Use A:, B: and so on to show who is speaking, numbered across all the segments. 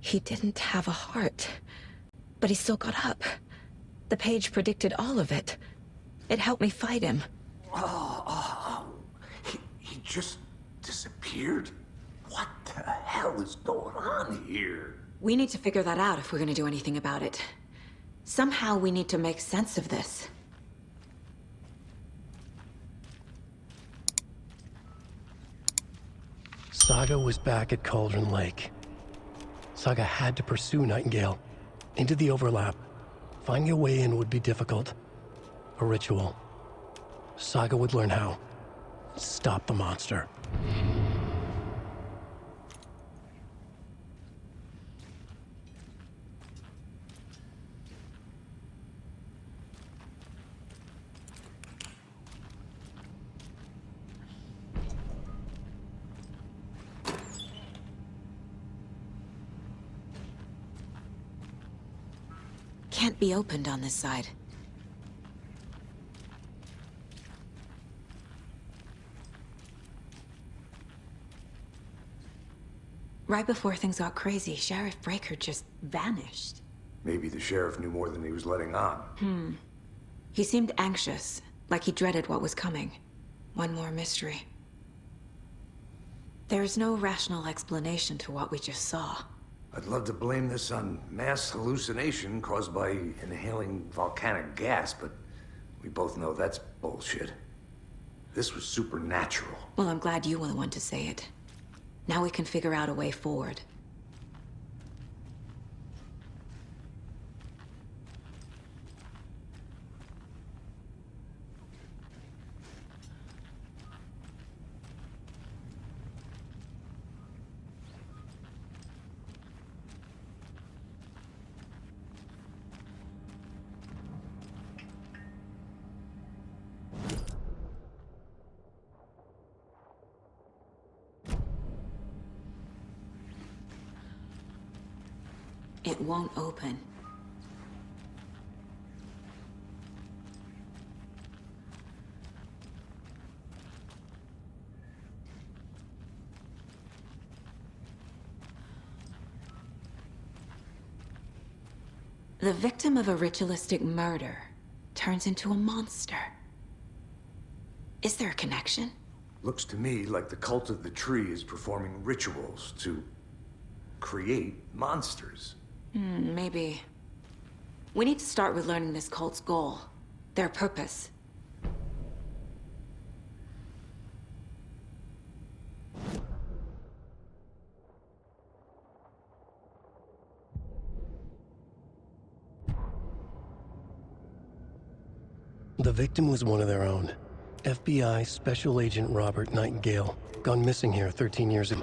A: He didn't have a heart, but he still got up. The page predicted all of it. It helped me fight him.
B: He just disappeared? What the hell is going on here?
A: We need to figure that out if we're gonna do anything about it. Somehow we need to make sense of this.
C: Saga was back at Cauldron Lake. Saga had to pursue Nightingale into the overlap. Finding a way in would be difficult. A ritual. Saga would learn how. Stop the monster.
A: Can't be opened on this side. Right before things got crazy, Sheriff Breaker just vanished.
B: Maybe the sheriff knew more than he was letting on.
A: He seemed anxious, like he dreaded what was coming. One more mystery. There's no rational explanation to what we just saw.
B: I'd love to blame this on mass hallucination caused by inhaling volcanic gas, but we both know that's bullshit. This was supernatural.
A: Well, I'm glad you were the one to say it. Now we can figure out a way forward. It won't open. The victim of a ritualistic murder turns into a monster. Is there a connection?
B: Looks to me like the cult of the tree is performing rituals to create monsters.
A: Maybe. We need to start with learning this cult's goal, their purpose.
C: The victim was one of their own. FBI Special Agent Robert Nightingale, gone missing here 13 years ago.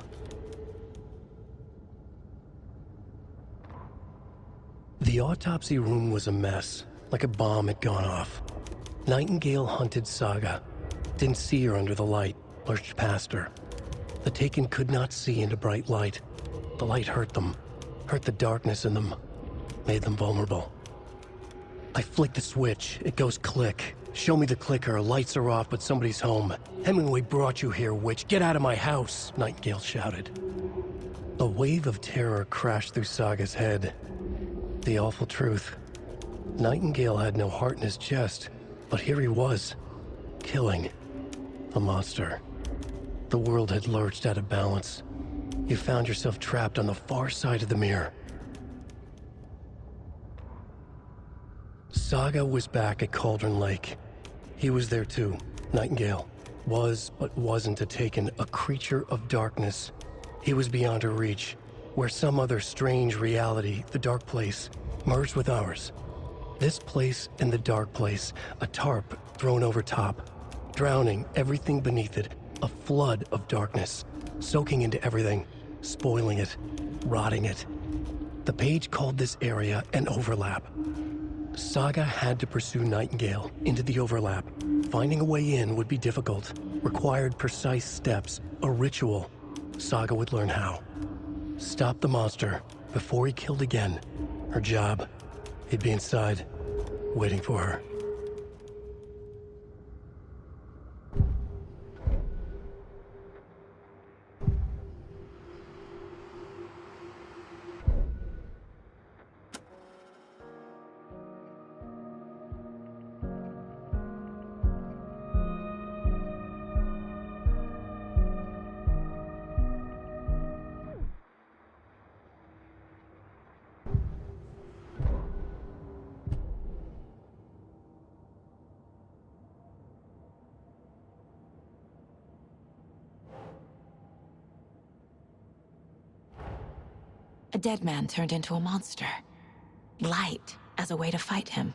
C: The autopsy room was a mess, like a bomb had gone off. Nightingale hunted Saga, didn't see her under the light, lurched past her. The Taken could not see into bright light. The light hurt them, hurt the darkness in them, made them vulnerable. I flick the switch, it goes click. Show me the clicker, lights are off, but somebody's home. Hemingway brought you here, witch. Get out of my house, Nightingale shouted. A wave of terror crashed through Saga's head. The awful truth. Nightingale had no heart in his chest, but here he was, killing the monster. The world had lurched out of balance. You found yourself trapped on the far side of the mirror. Saga was back at Cauldron Lake. He was there too. Nightingale was, but wasn't a Taken, a creature of darkness. He was beyond her reach, where some other strange reality, the dark place, merged with ours. This place and the dark place, a tarp thrown over top, drowning everything beneath it, a flood of darkness, soaking into everything, spoiling it, rotting it. The page called this area an overlap. Saga had to pursue Nightingale into the overlap. Finding a way in would be difficult, required precise steps, a ritual. Saga would learn how. Stop the monster before he killed again. Her job. He'd be inside, waiting for her.
A: A dead man turned into a monster. Light as a way to fight him.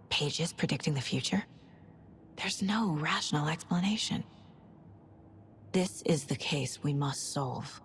A: Pages predicting the future. There's no rational explanation. This is the case we must solve.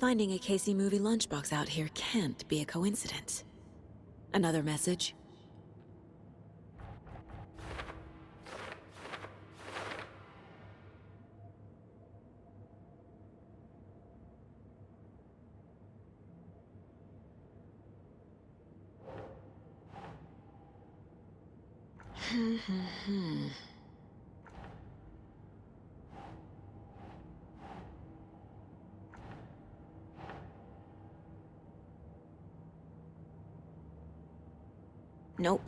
A: Finding a Casey movie lunchbox out here can't be a coincidence. Another message? Nope.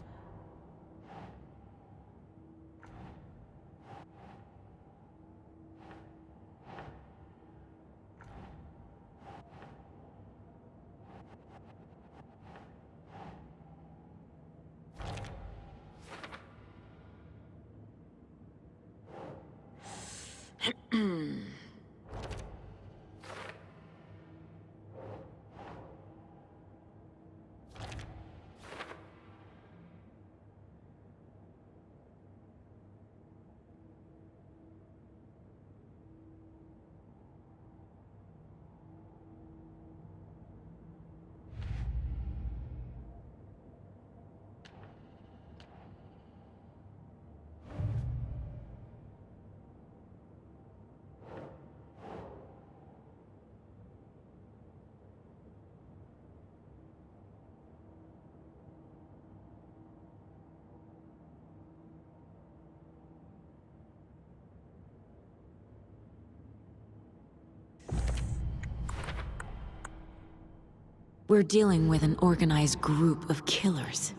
A: We're dealing with an organized group of killers.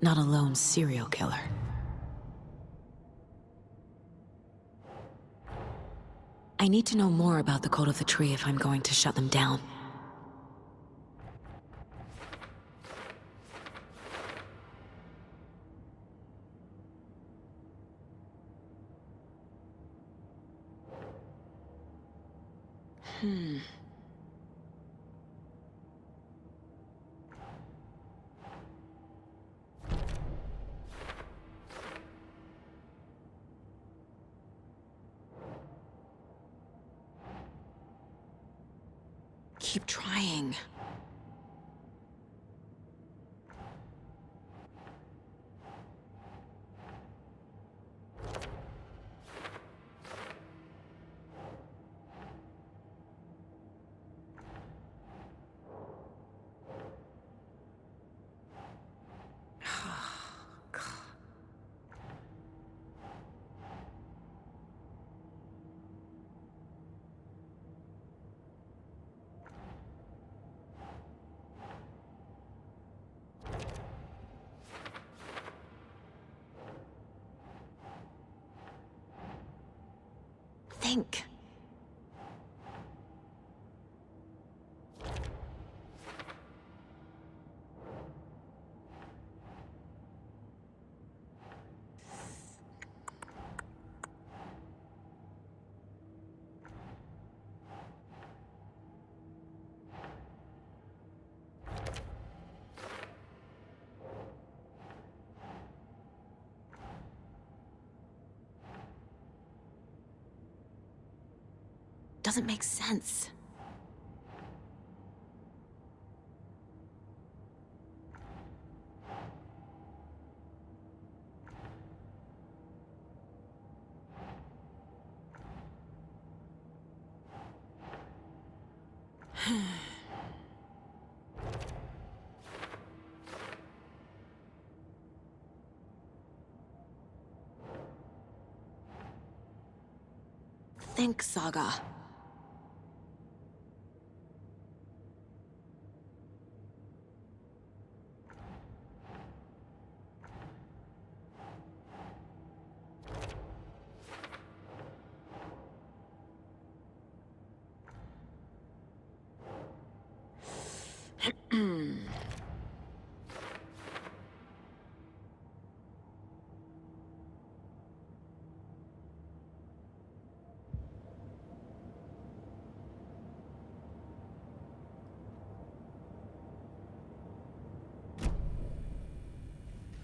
A: not a lone serial killer. I need to know more about the code of the tree if I'm going to shut them down. Keep trying. Think. Doesn't make sense. Think, Saga.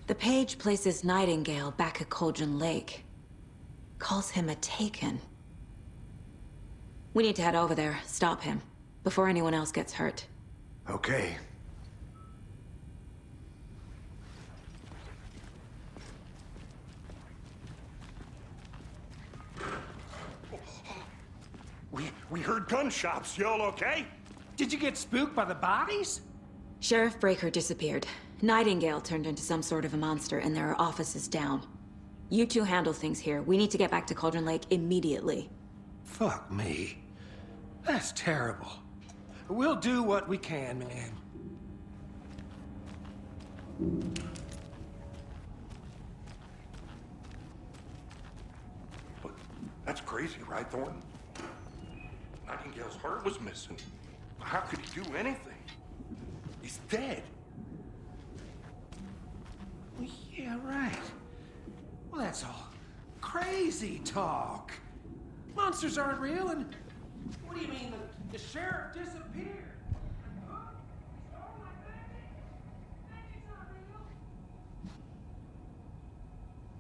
A: The page places Nightingale back at Cauldron Lake. Calls him a Taken. We need to head over there, stop him, before anyone else gets hurt.
B: Okay.
D: We heard gunshots. Y'all okay?
E: Did you get spooked by the bodies?
A: Sheriff Breaker disappeared. Nightingale turned into some sort of a monster, and there are offices down. You two handle things here. We need to get back to Cauldron Lake immediately.
E: Fuck me. That's terrible. We'll do what we can, man.
D: But that's crazy, right, Thornton? Nightingale's heart was missing. How could he do anything? He's dead.
E: Well, yeah, right. Well, that's all crazy talk. Monsters aren't real, and what do you mean the sheriff disappeared?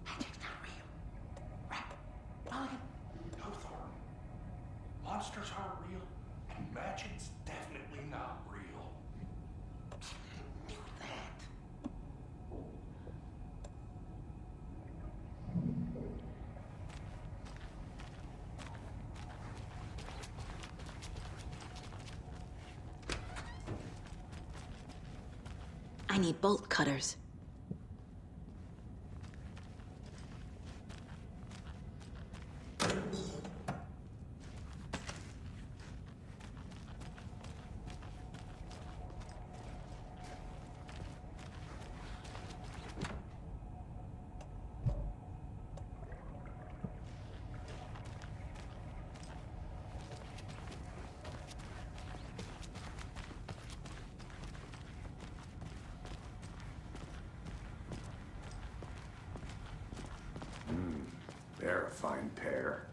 E: Magic's not real. Right? Mulligan?
D: No, Thornton. Monsters aren't real, and magic's definitely not real.
E: Knew that.
A: I need bolt cutters.
B: They're a fine pair.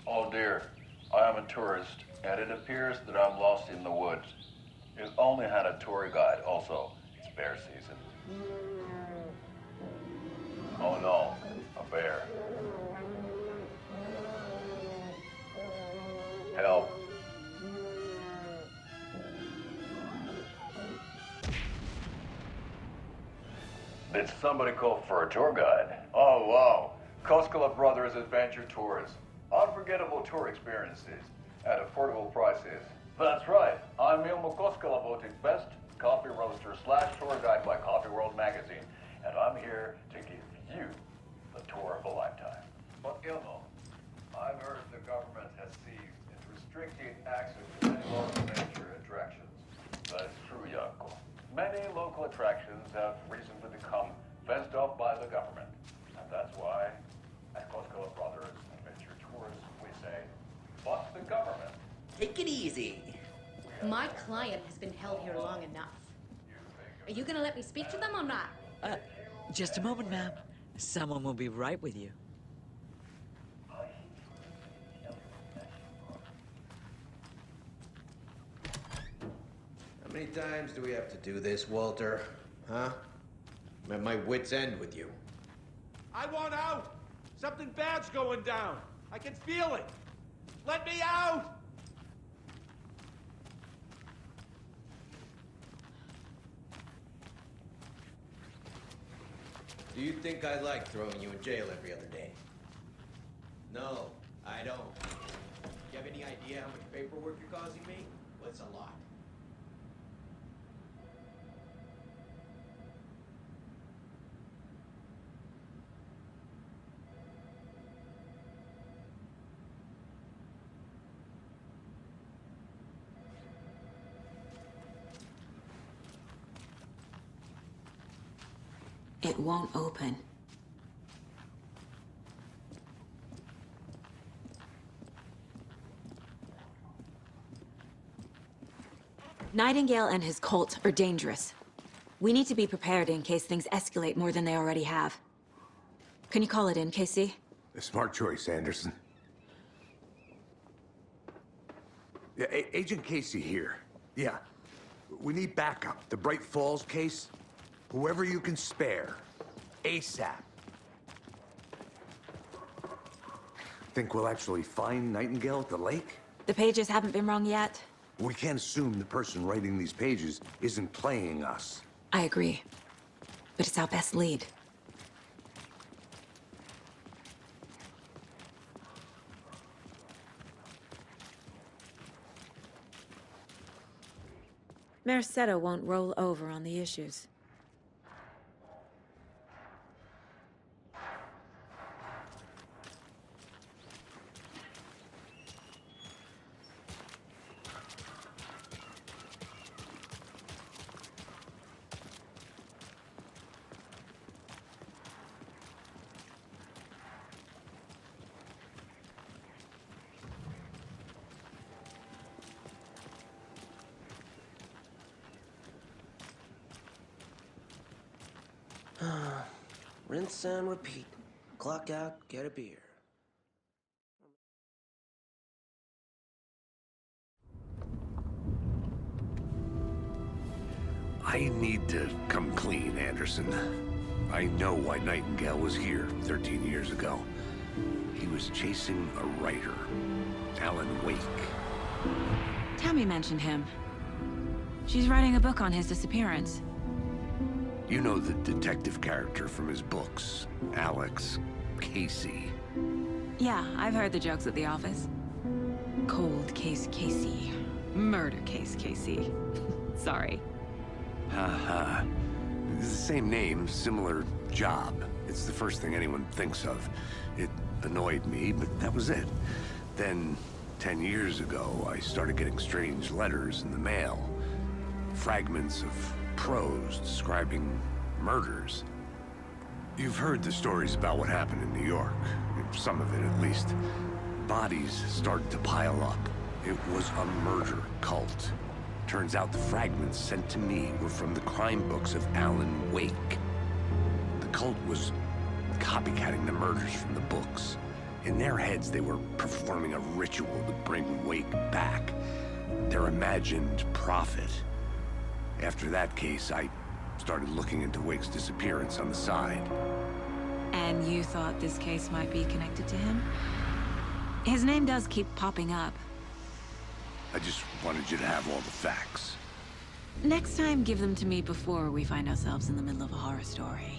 F: Oh dear, I am a tourist, and it appears that I'm lost in the woods. You've only had a tour guide, also. It's bear season. Oh no, a bear. Help. Did somebody call for a tour guide? Oh wow, Koskela Brothers Adventure Tours. Unforgettable tour experiences at affordable prices. That's right, I'm Ilmo Koskela, voted best coffee roaster / tour guide by Coffee World magazine, and I'm here to give you the tour of a lifetime. But Ilmo, I've heard the government has seized and restricted access to many local nature attractions. That's true, Yanko. Many local attractions have recently become fenced off by the government, and that's why at Koskela Brothers Adventure Tours we say, fuck the government.
G: Take it easy.
H: My client has been held here long enough. Are you gonna let me speak to them or not?
I: Just a moment, ma'am. Someone will be right with you.
E: How many times do we have to do this, Walter? Huh? I'm at my wit's end with you.
J: I want out! Something bad's going down! I can feel it! Let me out!
E: Do you think I like throwing you in jail every other day? No, I don't. Do you have any idea how much paperwork you're causing me? Well, it's a lot.
A: It won't open. Nightingale and his cult are dangerous. We need to be prepared in case things escalate more than they already have. Can you call it in, Casey?
B: A smart choice, Anderson. Yeah, Agent Casey here. Yeah. We need backup. The Bright Falls case? Whoever you can spare. ASAP. Think we'll actually find Nightingale at the lake?
A: The pages haven't been wrong yet.
B: We can't assume the person writing these pages isn't playing us.
A: I agree. But it's our best lead. Mercado won't roll over on the issues.
E: Rinse and repeat. Clock out, get a beer.
B: I need to come clean, Anderson. I know why Nightingale was here 13 years ago. He was chasing a writer, ALAN UEYK.
A: Tammy mentioned him. She's writing a book on his disappearance.
B: You know the detective character from his books, Alex Casey.
A: Yeah, I've heard the jokes at the office. Cold case Casey. Murder case Casey. Sorry.
B: Haha. It's the same name, similar job. It's the first thing anyone thinks of. It annoyed me, but that was it. Then, 10 years ago, I started getting strange letters in the mail. Fragments of prose describing murders. You've heard the stories about what happened in New York. Some of it, at least. Bodies started to pile up. It was a murder cult. Turns out the fragments sent to me were from the crime books of ALAN UEYK. The cult was copycatting the murders from the books. In their heads, they were performing a ritual to bring Wake back. Their imagined prophet. After that case, I started looking into Wake's disappearance on the side.
A: And you thought this case might be connected to him? His name does keep popping up.
B: I just wanted you to have all the facts.
A: Next time, give them to me before we find ourselves in the middle of a horror story.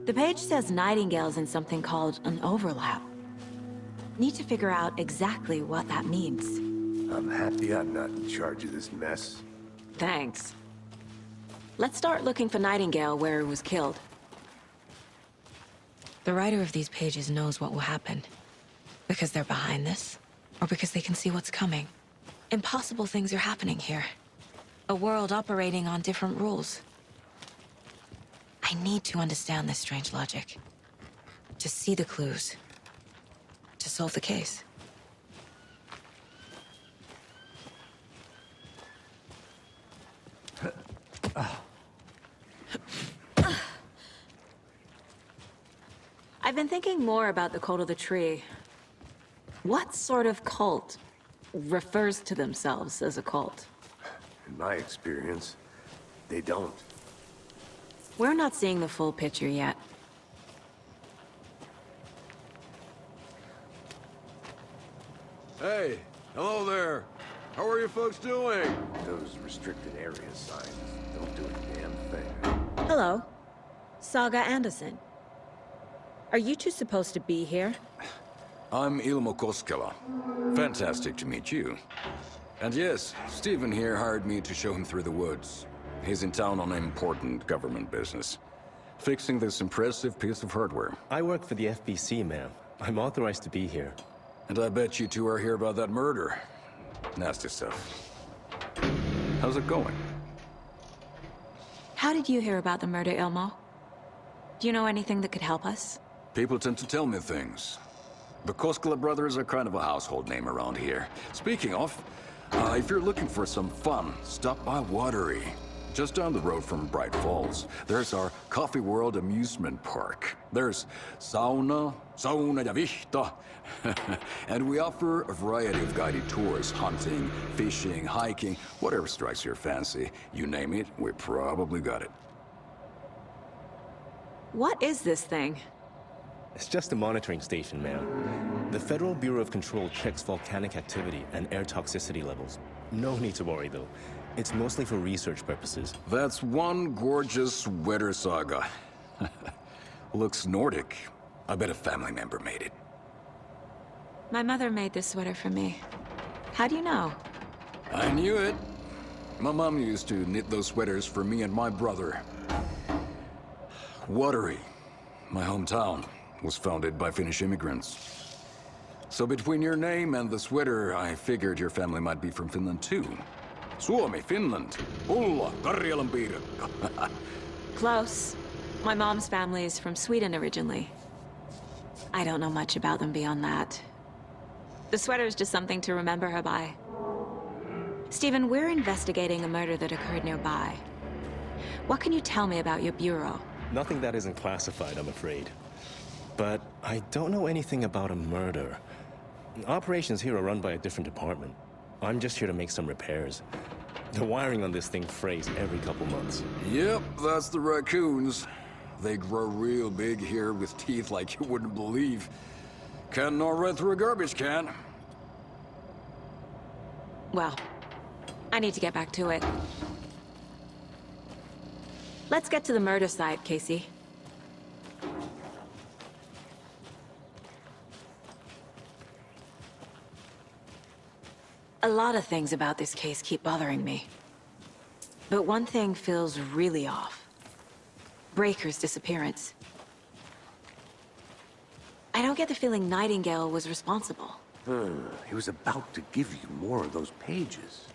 A: The page says Nightingale's in something called an overlap. Need to figure out exactly what that means.
B: I'm happy I'm not in charge of this mess.
A: Thanks. Let's start looking for Nightingale where he was killed. The writer of these pages knows what will happen. Because they're behind this, or because they can see what's coming. Impossible things are happening here. A world operating on different rules. I need to understand this strange logic. To see the clues. To solve the case. I've been thinking more about the cult of the tree. What sort of cult refers to themselves as a cult?
B: In my experience, they don't.
A: We're not seeing the full picture yet.
F: Hey, hello there. How are you folks doing?
B: Those restricted area signs don't do a damn thing.
A: Hello. Saga Anderson. Are you two supposed to be here?
G: I'm Ilmo Koskela. Fantastic to meet you. And yes, Stephen here hired me to show him through the woods. He's in town on important government business. Fixing this impressive piece of hardware.
K: I work for the FBC, ma'am. I'm authorized to be here.
G: And I bet you two are here about that murder. Nasty stuff. How's it going?
A: How did you hear about the murder, Ilmo? Do you know anything that could help us?
G: People tend to tell me things. The Koskela brothers are kind of a household name around here. Speaking of, if you're looking for some fun, stop by Watery. Just down the road from Bright Falls, there's our Coffee World amusement park. There's sauna ja vihta, and we offer a variety of guided tours, hunting, fishing, hiking, whatever strikes your fancy. You name it, we probably got it.
A: What is this thing?
K: It's just a monitoring station, ma'am. The Federal Bureau of Control checks volcanic activity and air toxicity levels. No need to worry, though. It's mostly for research purposes.
G: That's one gorgeous sweater, Saga. Looks Nordic. I bet a family member made it.
A: My mother made this sweater for me. How do you know?
G: I knew it. My mom used to knit those sweaters for me and my brother. Watery, my hometown, was founded by Finnish immigrants. So between your name and the sweater, I figured your family might be from Finland too. Suomi, Finland, Ulla, Karjalan piirakka.
A: Close. My mom's family is from Sweden originally. I don't know much about them beyond that. The sweater is just something to remember her by. Stephen, we're investigating a murder that occurred nearby. What can you tell me about your bureau?
K: Nothing that isn't classified, I'm afraid. But I don't know anything about a murder. Operations here are run by a different department. I'm just here to make some repairs. The wiring on this thing frays every couple months.
G: Yep, that's the raccoons. They grow real big here with teeth like you wouldn't believe. Can't gnaw right through a garbage can.
A: Well, I need to get back to it. Let's get to the murder site, Casey. A lot of things about this case keep bothering me. But one thing feels really off. Breaker's disappearance. I don't get the feeling Nightingale was responsible.
B: He was about to give you more of those pages.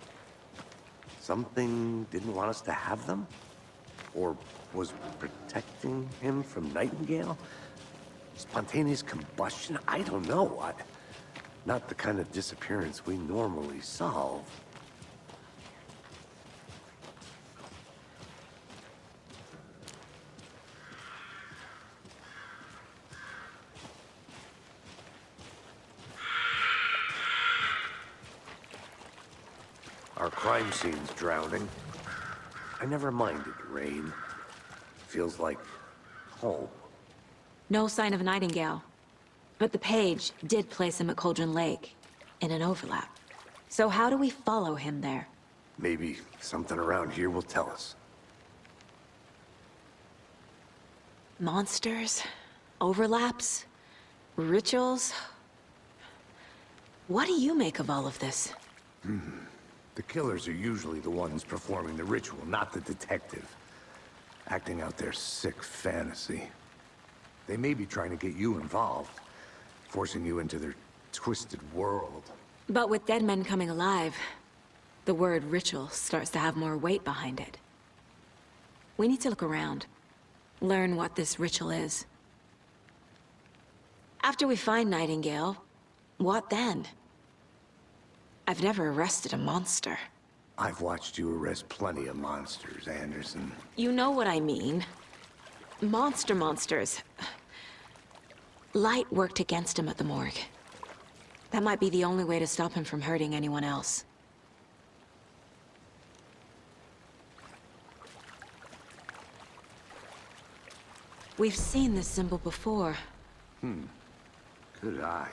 B: Something didn't want us to have them? Or was protecting him from Nightingale? Spontaneous combustion? I don't know. Not the kind of disappearance we normally solve. Our crime scene's drowning. I never minded rain. Feels like home.
A: No sign of Nightingale. But the page did place him at Cauldron Lake, in an overlap. So how do we follow him there?
B: Maybe something around here will tell us.
A: Monsters? Overlaps? Rituals? What do you make of all of this?
B: The killers are usually the ones performing the ritual, not the detective. Acting out their sick fantasy. They may be trying to get you involved, forcing you into their twisted world.
A: But with dead men coming alive, the word ritual starts to have more weight behind it. We need to look around, learn what this ritual is. After we find Nightingale, what then? I've never arrested a monster.
B: I've watched you arrest plenty of monsters, Anderson.
A: You know what I mean. Monsters. Light worked against him at the morgue. That might be the only way to stop him from hurting anyone else. We've seen this symbol before.
B: Good eye.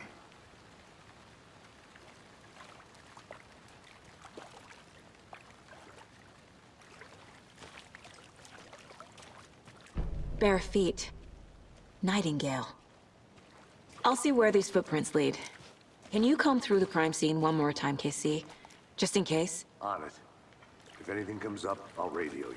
A: Bare feet. Nightingale. I'll see where these footprints lead. Can you comb through the crime scene one more time, KC? Just in case?
B: On it. If anything comes up, I'll radio you.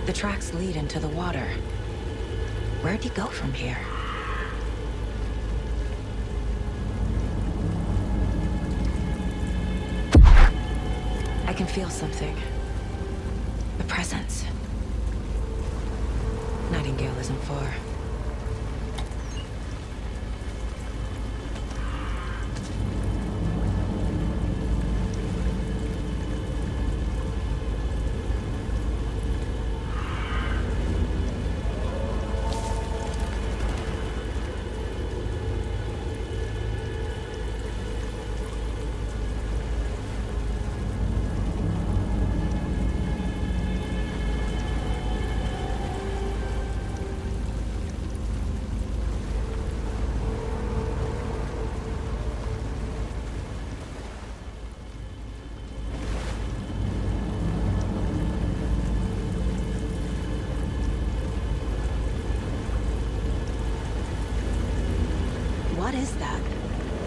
A: The tracks lead into the water. Where'd he go from here? I can feel something. A presence. Nightingale isn't far. What is that?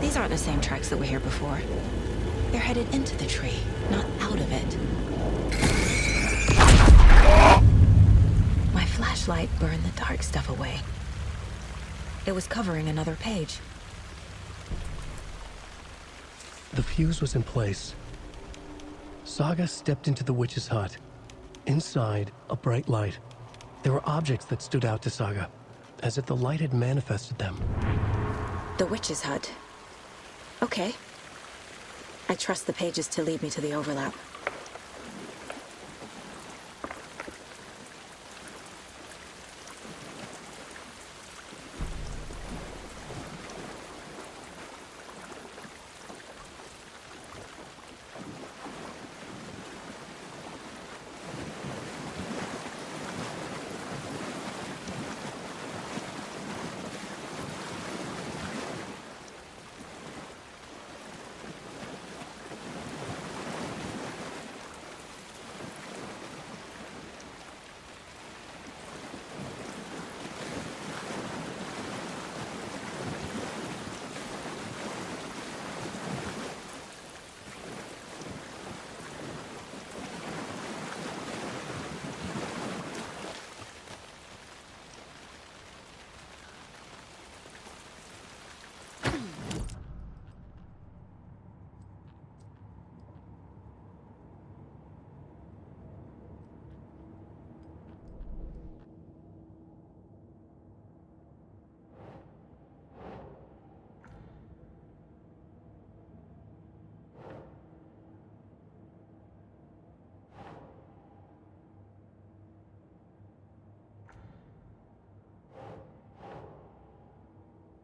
A: These aren't the same tracks that were here before. They're headed into the tree, not out of it. My flashlight burned the dark stuff away. It was covering another page.
C: The fuse was in place. Saga stepped into the witch's hut. Inside, a bright light. There were objects that stood out to Saga, as if the light had manifested them.
A: The witch's hut. Okay. I trust the pages to lead me to the overlap.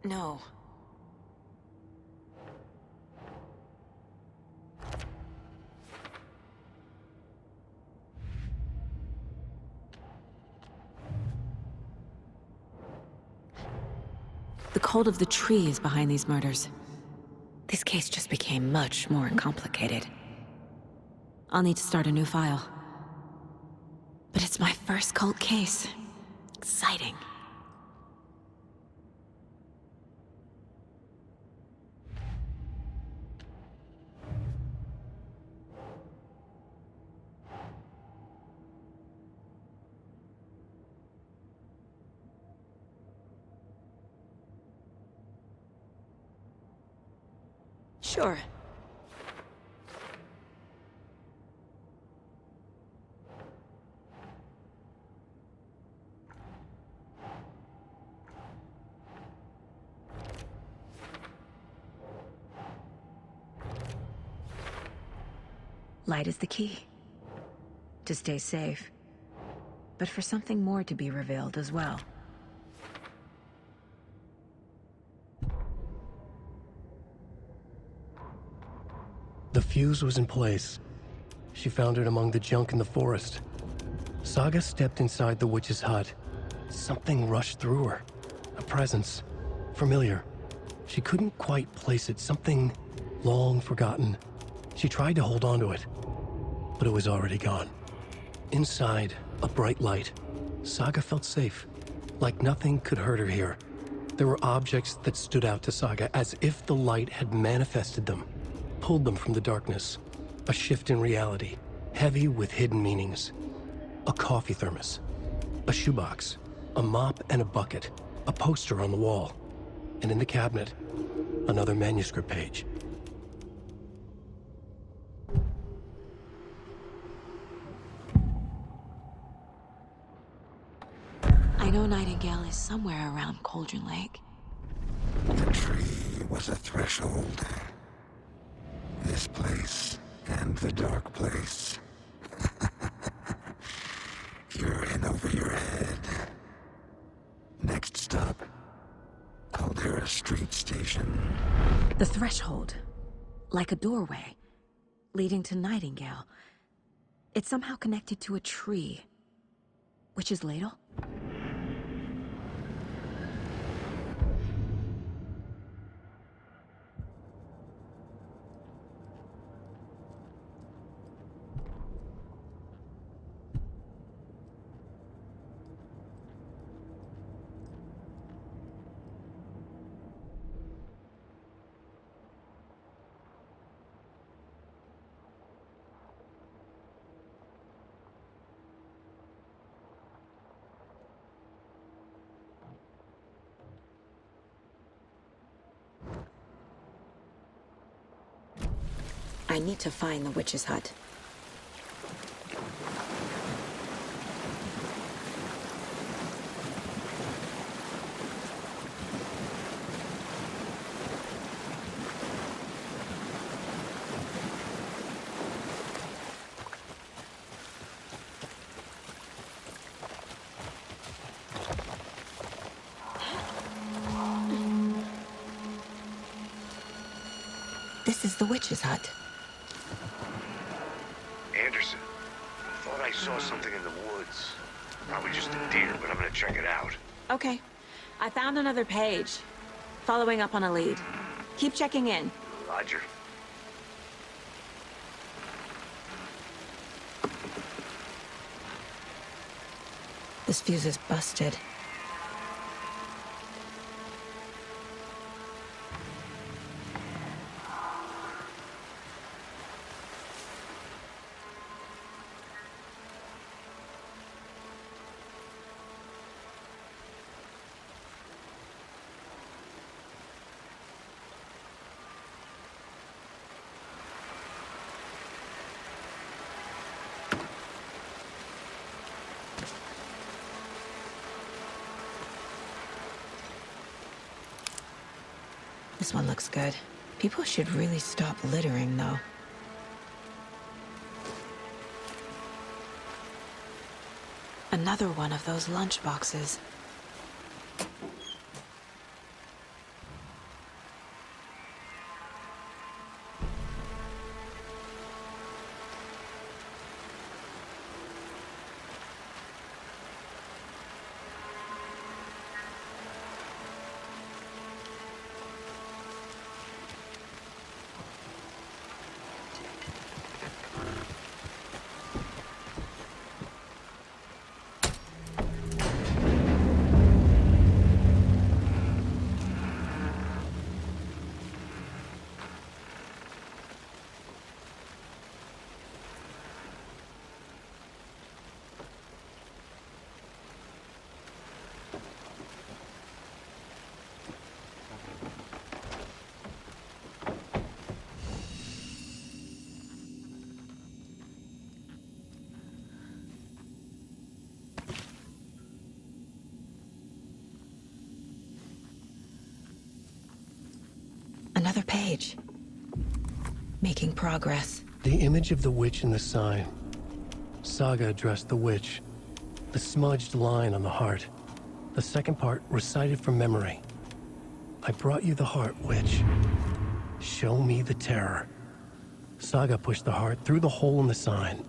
A: No. The cult of the tree is behind these murders. This case just became much more complicated. I'll need to start a new file. But it's my first cult case. Exciting. Sure. Light is the key. To stay safe. But for something more to be revealed as well.
C: The fuse was in place. She found it among the junk in the forest. Saga stepped inside the witch's hut. Something rushed through her. A presence. Familiar. She couldn't quite place it. Something long forgotten. She tried to hold on to it, but it was already gone. Inside, a bright light. Saga felt safe. Like nothing could hurt her here. There were objects that stood out to Saga as if the light had manifested them. Pulled them from the darkness. A shift in reality, heavy with hidden meanings. A coffee thermos, a shoebox, a mop and a bucket, a poster on the wall, and in the cabinet, another manuscript page.
A: I know Nightingale is somewhere around Cauldron Lake.
L: The tree was a threshold. This place and the dark place. You're in over your head. Next stop, Caldera Street Station.
A: The threshold. Like a doorway. Leading to Nightingale. It's somehow connected to a tree. Witch's ladle? I need to find the witch's hut. This is the witch's hut.
B: Anderson, thought I saw something in the woods. Probably just a deer, but I'm gonna check it out.
A: Okay. I found another page. Following up on a lead. Keep checking in.
B: Roger.
A: This fuse is busted. This one looks good. People should really stop littering, though. Another one of those lunch boxes. Another page. Making progress.
C: The image of the witch in the sign. Saga addressed the witch. The smudged line on the heart. The second part recited from memory. I brought you the heart, witch. Show me the terror. Saga pushed the heart through the hole in the sign.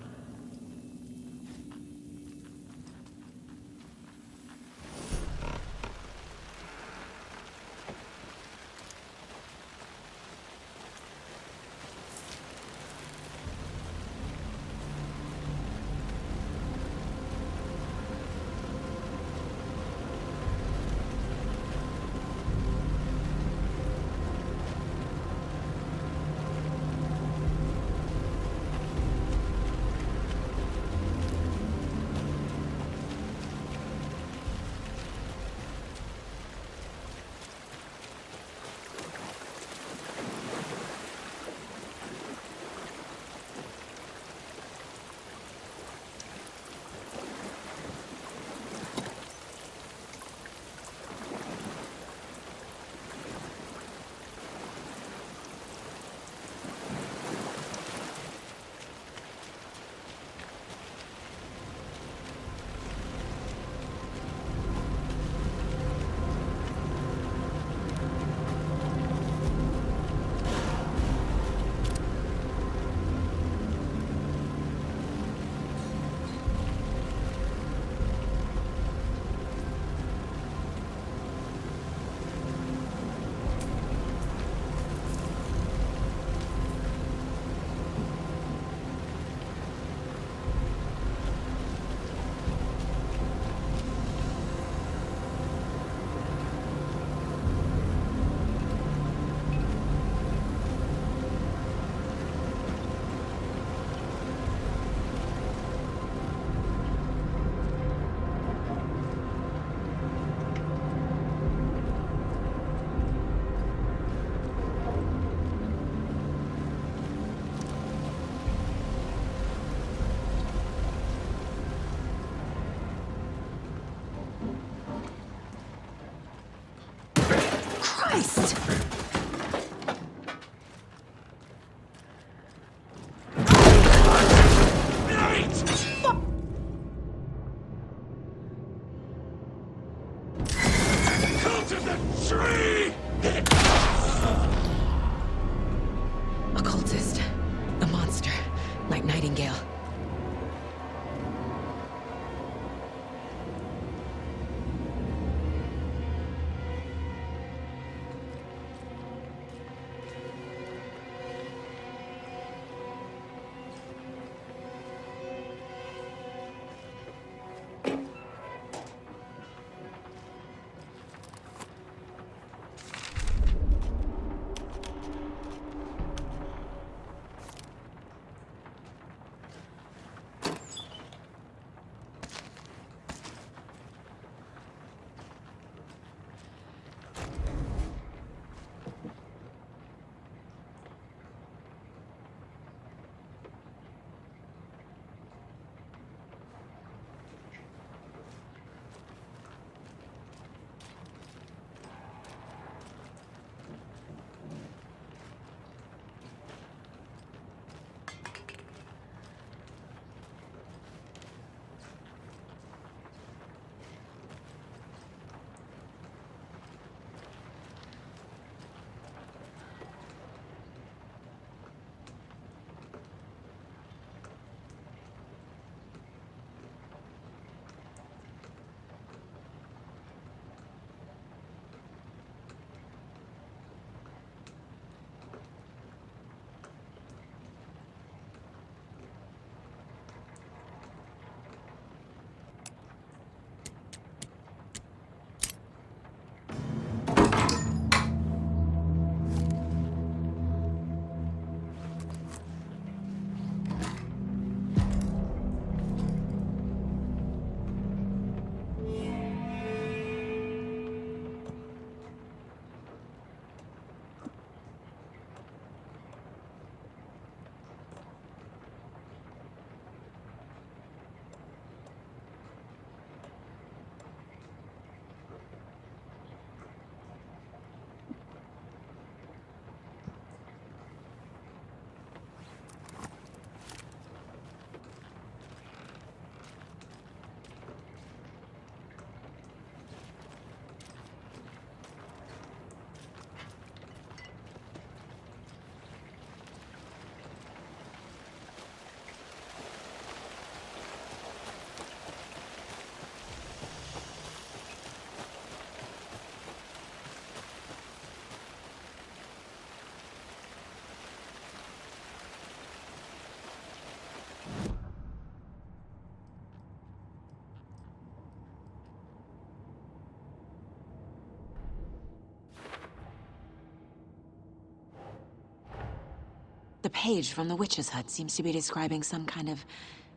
A: The page from the witch's hut seems to be describing some kind of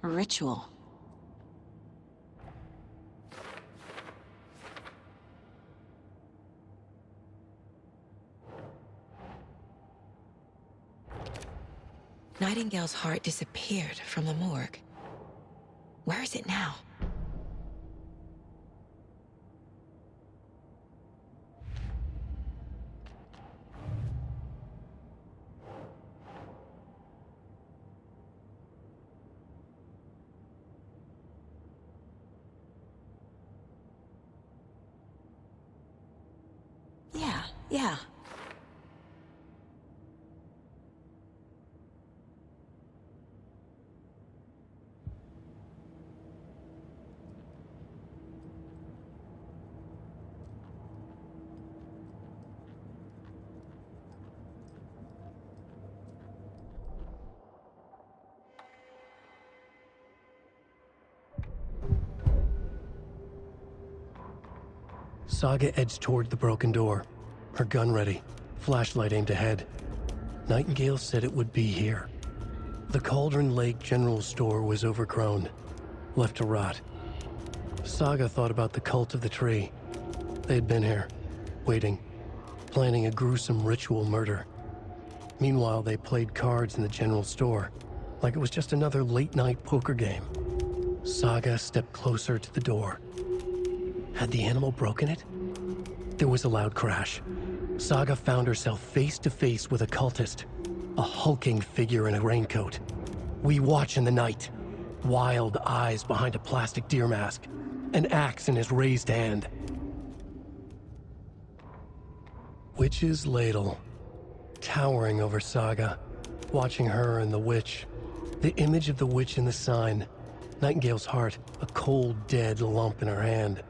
A: ritual. Nightingale's heart disappeared from the morgue. Where is it now? Yeah.
C: Saga edged toward the broken door, her gun ready, flashlight aimed ahead. Nightingale said it would be here. The Cauldron Lake General Store was overgrown, left to rot. Saga thought about the cult of the tree. They had been here, waiting, planning a gruesome ritual murder. Meanwhile, they played cards in the general store, like it was just another late-night poker game. Saga stepped closer to the door. Had the animal broken it? There was a loud crash. Saga found herself face to face with a cultist, a hulking figure in a raincoat. We watch in the night, wild eyes behind a plastic deer mask, an axe in his raised hand. Witch's ladle, towering over Saga, watching her and the witch. The image of the witch in the sign, Nightingale's heart, a cold, dead lump in her hand.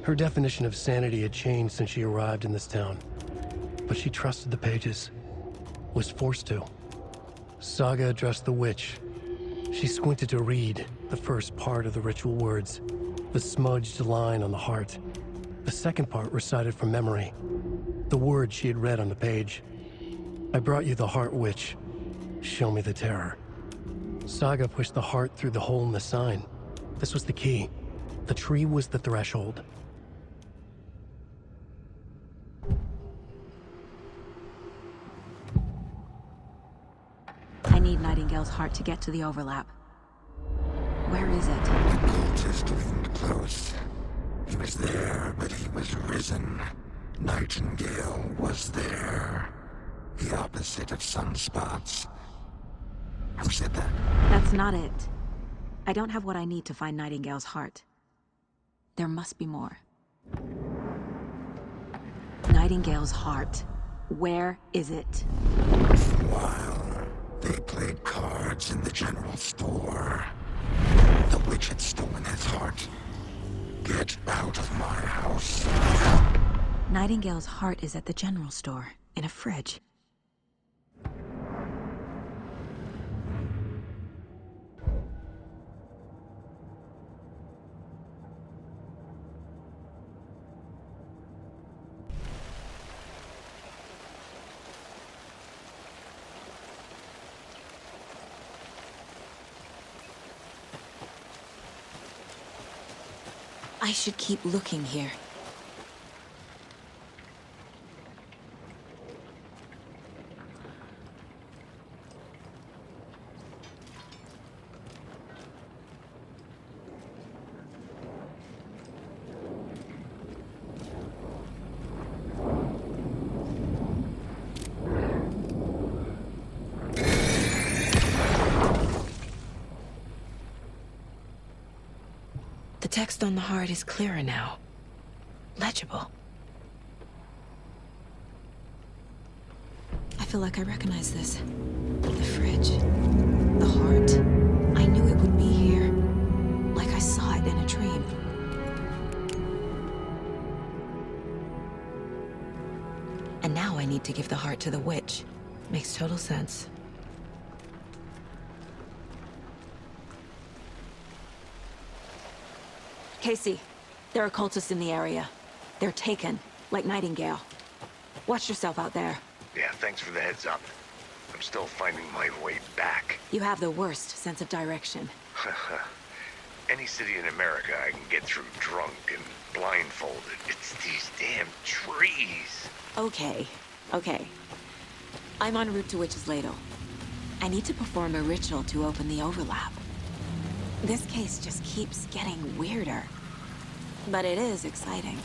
C: Her definition of sanity had changed since she arrived in this town, but she trusted the pages, was forced to. Saga addressed the witch. She squinted to read the first part of the ritual words, the smudged line on the heart. The second part recited from memory, the words she had read on the page. I brought you the heart, witch. Show me the terror. Saga pushed the heart through the hole in the sign. This was the key. The tree was the threshold.
A: I need Nightingale's heart to get to the overlap. Where is it?
L: The cultist leaned close. He was there, but he was risen. Nightingale was there. The opposite of sunspots. Who said that?
A: That's not it. I don't have what I need to find Nightingale's heart. There must be more. Nightingale's heart. Where is it?
L: While they played cards in the general store, the witch had stolen his heart. Get out of my house.
A: Nightingale's heart is at the general store, in a fridge. I should keep looking here. The text on the heart is clearer now. Legible. I feel like I recognize this. The fridge. The heart. I knew it would be here. Like I saw it in a dream. And now I need to give the heart to the witch. Makes total sense. Casey, there are cultists in the area. They're taken, like Nightingale. Watch yourself out there.
B: Yeah, thanks for the heads up. I'm still finding my way back.
A: You have the worst sense of direction.
B: Any city in America I can get through drunk and blindfolded. It's these damn trees.
A: Okay. I'm en route to Witch's Ladle. I need to perform a ritual to open the overlap. This case just keeps getting weirder. But it is exciting.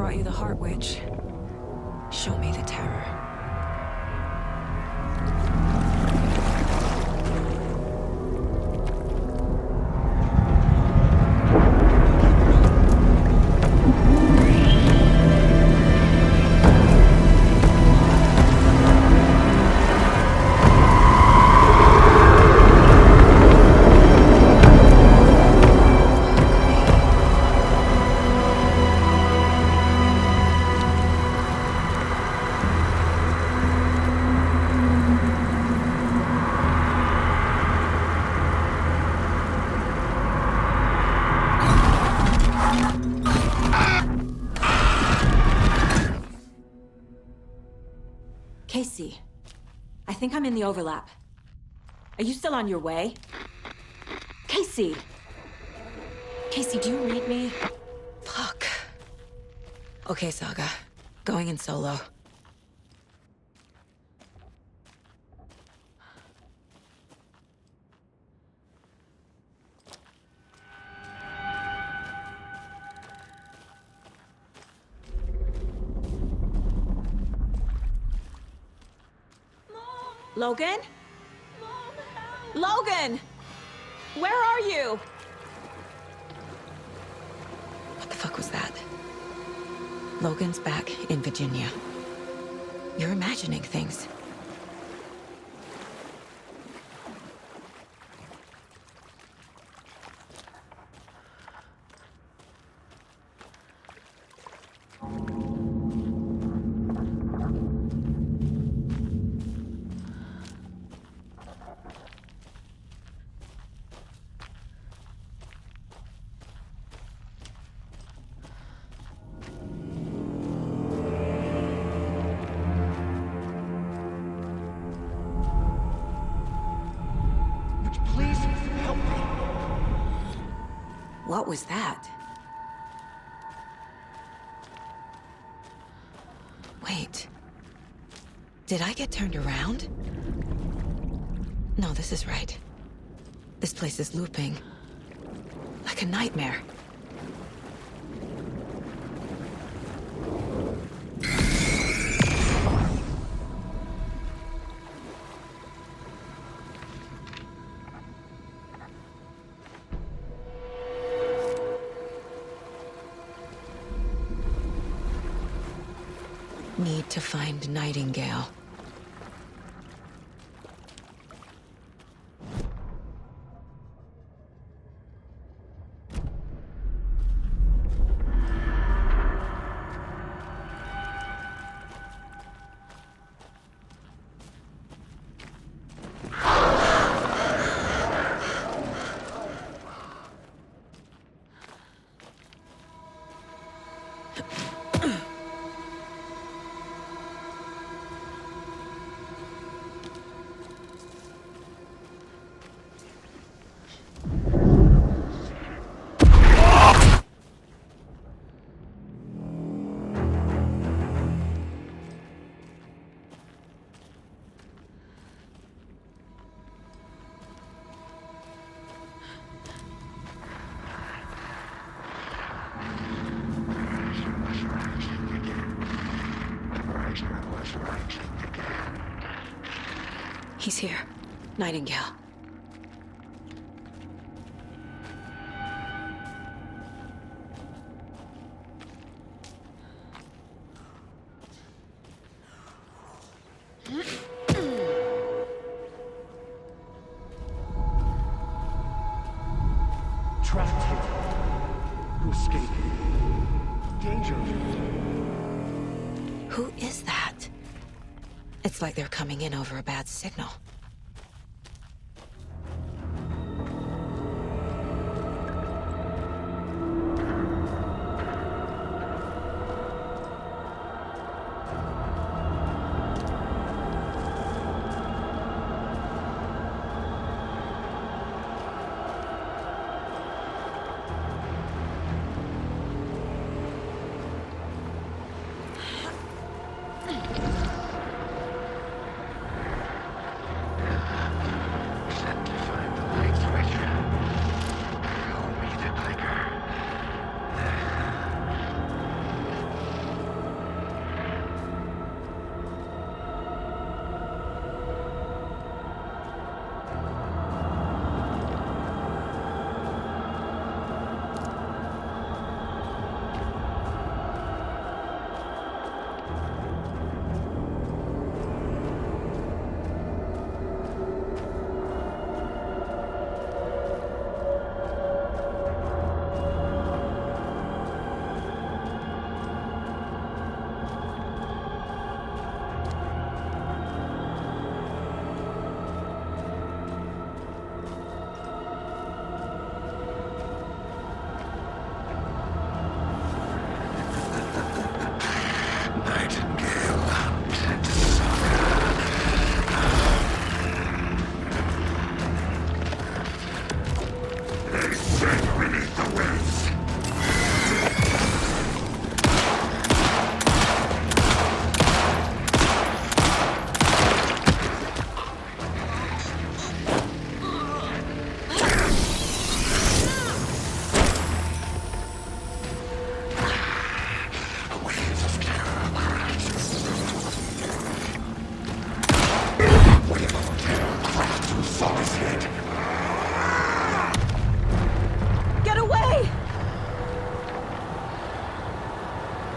A: brought you the Heart Witch. Show me the terror.
M: think I'm in the overlap. Are you still on your way? Casey! Casey, do you read me?
A: Fuck. Okay, Saga. Going in solo.
M: Logan? Logan! Where are you?
A: What the fuck was that? Logan's back in Virginia. You're imagining things. What was that? Wait. Did I get turned around? No, this is right. This place is looping. Like a nightmare. Need to find Nightingale. He's here. Nightingale.
C: Trapped here. To escape. Danger.
A: Who is that? It's like they're coming in over a bad signal.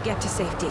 M: Get to safety.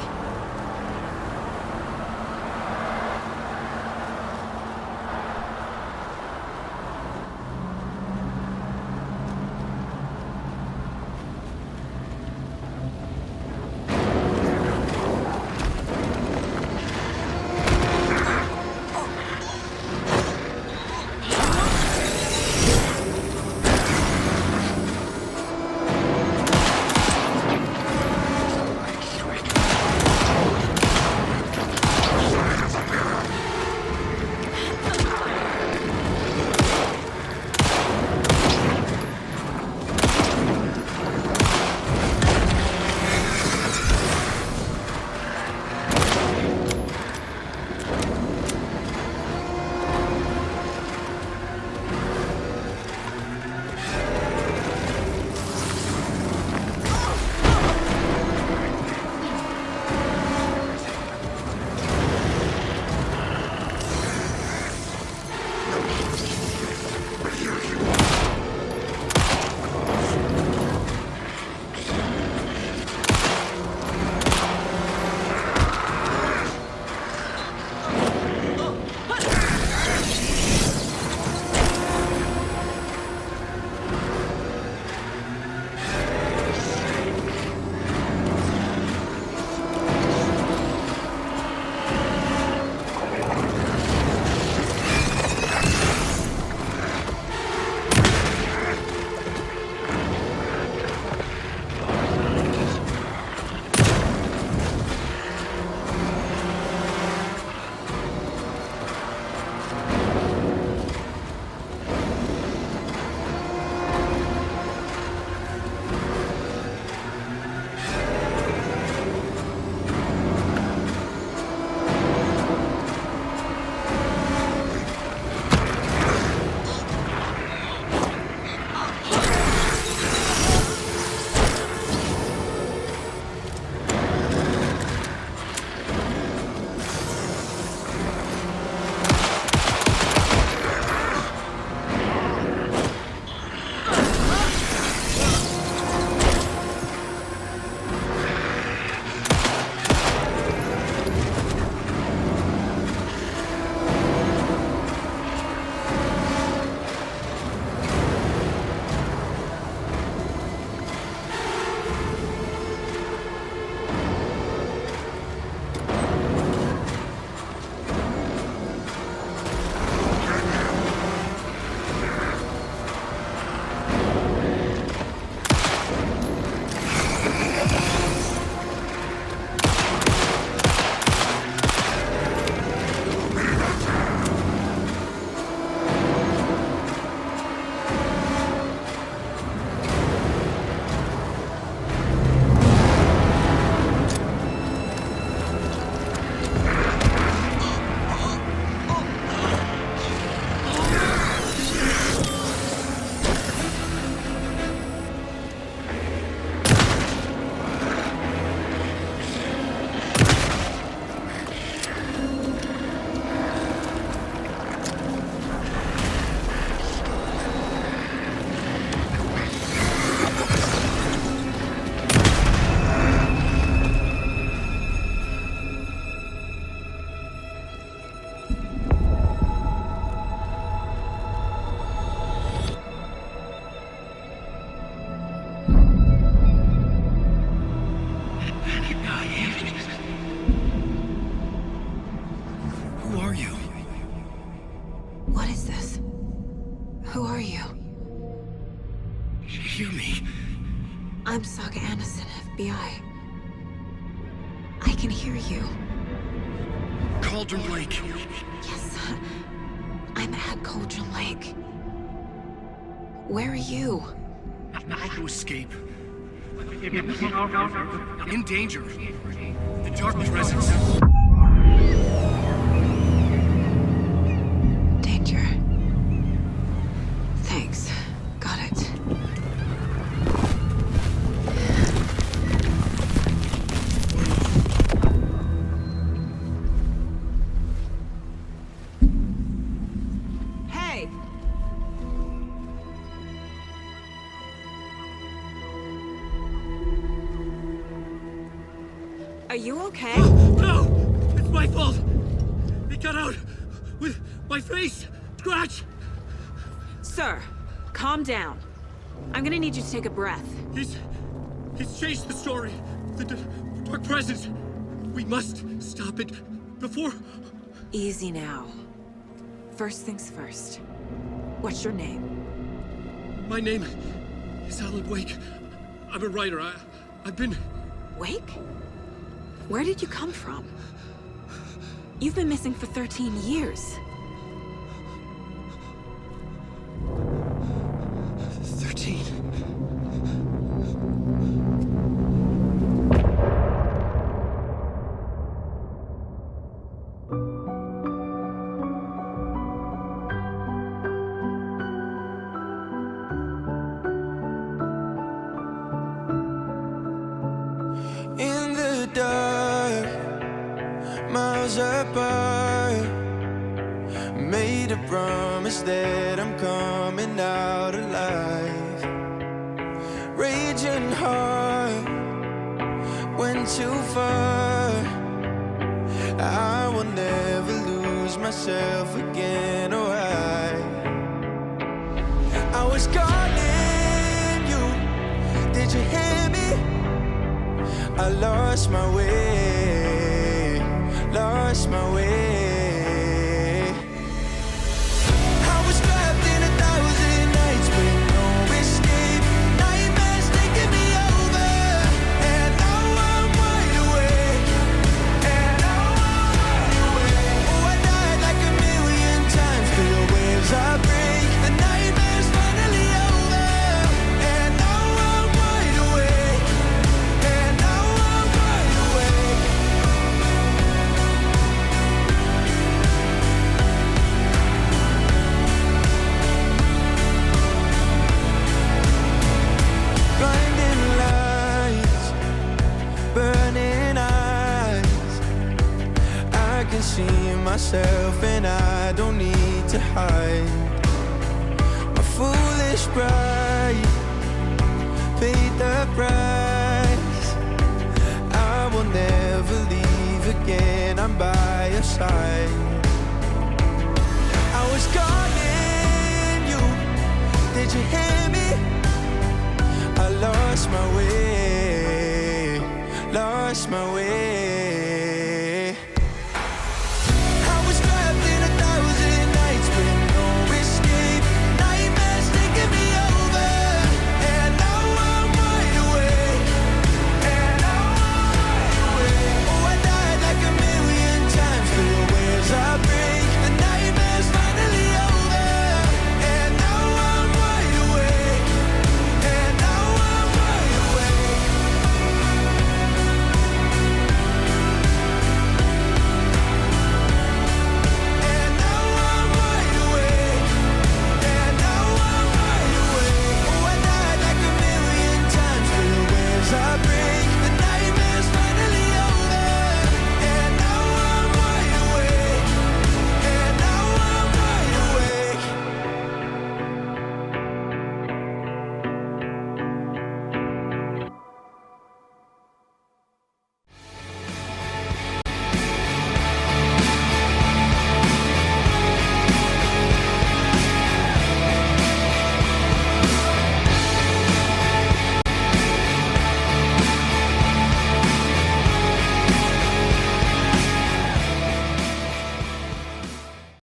A: I'm Saga Anderson, FBI. I can hear you.
G: Cauldron Lake.
A: Yes, I'm at Cauldron Lake. Where are you?
G: How to escape. In danger. The dark presence.
A: Danger. Thanks. Got it.
M: Hey! Are you okay?
N: No! It's my fault! It got out with my face scratch!
M: Sir, calm down. I'm gonna need you to take a breath.
N: He's changed the story. The dark presence. We must stop it before...
M: Easy now. First things first. What's your name?
N: My name is Alan Wake. I'm a writer. I've been...
M: Wake? Where did you come from? You've been missing for 13 years.
N: 13.
O: In the dark, miles apart, made a promise that I'm coming out alive. Raging heart, went too far. I will never lose myself again, oh I was calling you, did you hear me? I lost my way, lost my way. I was trapped in 1,000 nights with no escape. Nightmares taking me over, and now I'm wide awake. And now I'm wide awake. Oh, I died like 1,000,000 times, feel waves I break. The nightmare's finally over, and now I'm wide awake. And now I'm wide awake. Blinding lights, burning eyes. I can see myself and I don't need to hide. My foolish pride paid the price. I will never leave again, I'm by your side. I was calling you, did you hear me? I lost my way, lost my way.